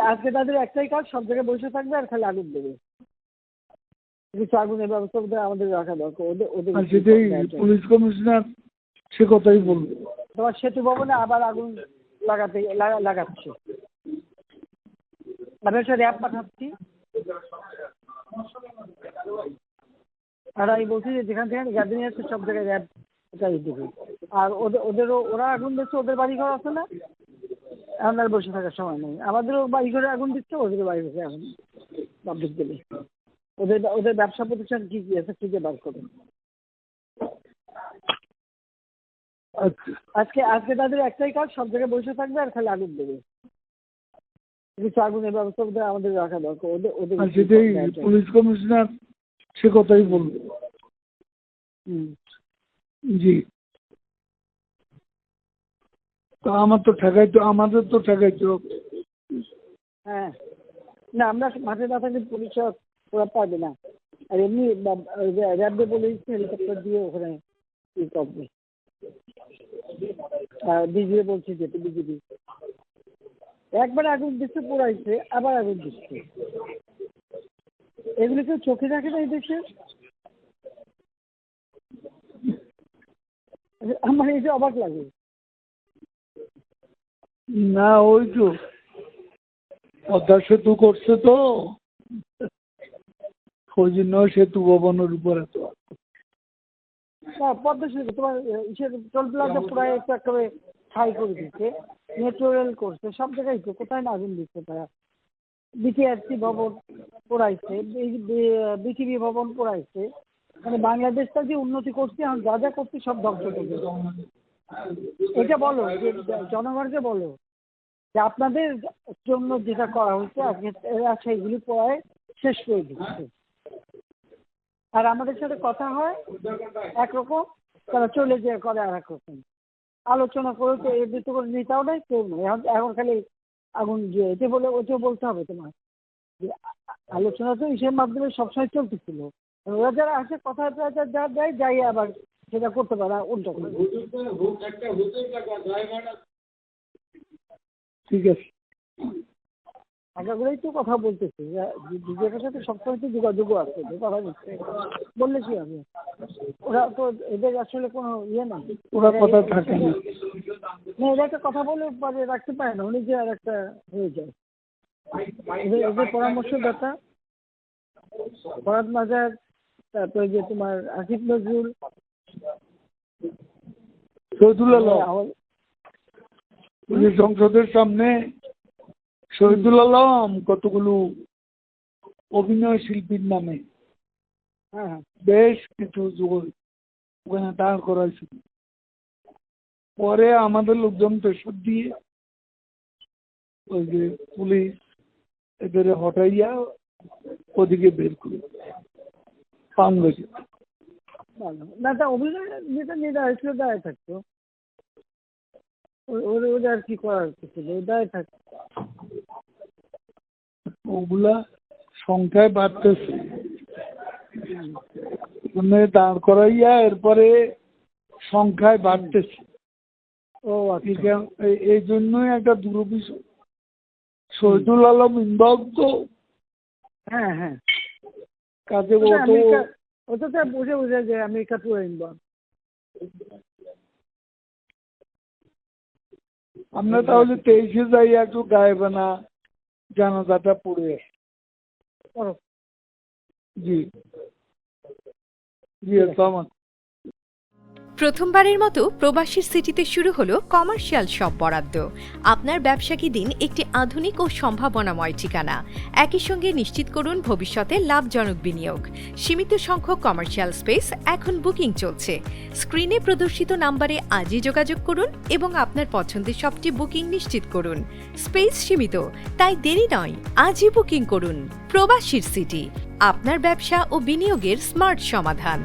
আজকে তাদের একটাই কাজ, সব জায়গায় বসে থাকবে আর খালি আগুন দেবে। কিছু আগুনের ব্যবস্থা আমাদের রাখা দরকার। ওদের পুলিশ কমিশনার সে কথাই বলবে। তোমার সেতু ভবনে আবার আগুন লাগাচ্ছে। আমি একটা র্যাব পাঠাচ্ছি, আর আমি বলছি যে যেখান থেকে গ্যাদারিং আছে সব জায়গায় র্যাব দেবে। আর ওরা আগুন দিচ্ছে, ওদের বাড়ি ঘর আছে না, আমাদের বসে থাকার সময় নেই। আমাদেরও বাড়ি ঘরে আগুন দিচ্ছে, ওদেরও বাড়ি ঘরে আগুন পাবলিক দিলে। ওদের ব্যবসা প্রতিষ্ঠান কি কি আছে খুঁজে বার করে। আজকে তাদের একটাই কাজ, সব জায়গায় বসে থাকবে আর খালি আগুন দেবে। কিছু আগুনের ব্যবস্থা আমাদের রাখা দরকার। ওদের পুলিশ কমিশনার সে কথাই বলবে। জি, তো আমাদের তো ঠেকাইতে হবে। হ্যাঁ, না আমরা মাঠে না থাকলে পুলিশ ওরা পারবে না। আর এমনি র্যাব পুলিশ হেলিকপ্টার দিয়ে ওখানে ই করবে। বিজিবি বলছে যেতে, বিজিবি একবার আগুন দিচ্ছে, পোড়াইছে, আবার আগুন দিচ্ছে। এগুলো কেউ চোখে রাখে না এই দেশে। আমার এই যে অবাক লাগে। না, ওই তো পদ্মা সেতু করছে তো, ওই জন্য সেতু ভবনের উপরে তো পদ্মা সেতু তোমার টোল প্লাজা পুরাই একটু একেবারে ছাই করে দিচ্ছে, মেট্রো রেল করছে, সব জায়গায় তো কোথায় না আগুন দিচ্ছে তারা। বিটিআরসি ভবন পোড়াইছে, বিটিভি ভবন পোড়াইছে। মানে বাংলাদেশটা যে উন্নতি করছে, এখন যা যা করছে সব ধ্বংস করছে। এটা বলো যে জনগণকে বলো যে আপনাদের জন্য যেটা করা হচ্ছে এরা সেইগুলি পড়ায় শেষ করে দিচ্ছে। আর আমাদের সাথে কথা হয় একরকম, তারা চলে যেয়ে করে আর এক রকম। আলোচনা করে তো এর ভিতরে করে নেতাও নেই, কেউ নেই। এখন খালি আগুন দিয়ে এটা বলে ওইটাও বলতে হবে তোমার। আলোচনা তো ইসের মাধ্যমে সবসময় চলতেছিল। ওরা যারা আসে কথা যা দেয়, যাই আবার সেটা করতে পারে উল্টো করে। ঠিক আছে, আগে করেই তো কথা বলতেছি, বিজেপির সাথে সবসময় তো যোগাযোগ আছে, কথা বলছে বললে কি হবে। ওরা তো এদের আসলে কোনো ইয়ে নেই, ওরা কথা থাকে না। এরা একটা কথা বলে পরে রাখতে পারে না, উনি যে আর একটা হয়ে যায়। এদের পরামর্শদাতা ফরাদ মাজার, তারপরে যে তোমার আসিফ নজরুল, শহীদুল আলম, সংসদের সামনে শহীদুল আলম কতগুলো অভিনয় শিল্পীর নামে বেশ কিছু ওখানে দাঁড় করাইছিল। পরে আমাদের লোকজন প্রেশার দিয়ে ওই যে পুলিশ এদের হটাইয়া ওদিকে বের করে পান গেছে। না, তা অভিনয় যেটা নিয়ে হয়েছিল দাঁড়ায় থাকতো, ওদের আর কি করার ছিল, দাঁড়ায় থাকতো। ওগুলা সংখ্যায় বাড়তেছে, মানে দাঁড় করাইয়া এরপরে সংখ্যায় বাড়তেছে। ও আচ্ছা, এই জন্যই একটা দুরভিসন্ধি। শহীদুল আলম ইনভলভ তো। হ্যাঁ হ্যাঁ, কাজে ওটা তো বুঝে বুঝে যে আমেরিকা পুরো ইনভলভ। আমরা তাহলে 23-এ যাই, একটু গায়েবানা জানাজাটা পড়ে আসি। জি জি, আসসালাম। প্রথমবারের মতো প্রবাসীর সিটিতে শুরু হলো কমার্শিয়াল শপ বরাদ্দ। আপনার ব্যবসাকে দিন একটি আধুনিক ও সম্ভাবনাময় ঠিকানা। একই সঙ্গে নিশ্চিত করুন ভবিষ্যতে লাভজনক বিনিয়োগ। সীমিত সংখ্যক কমার্শিয়াল স্পেস এখন বুকিং চলছে। স্ক্রিনে প্রদর্শিত নাম্বারে আজই যোগাযোগ করুন এবং আপনার পছন্দের শপটি বুকিং নিশ্চিত করুন। স্পেস সীমিত, তাই দেরি নয়, আজই বুকিং করুন। প্রবাসীর সিটি, আপনার ব্যবসা ও বিনিয়োগের স্মার্ট সমাধান।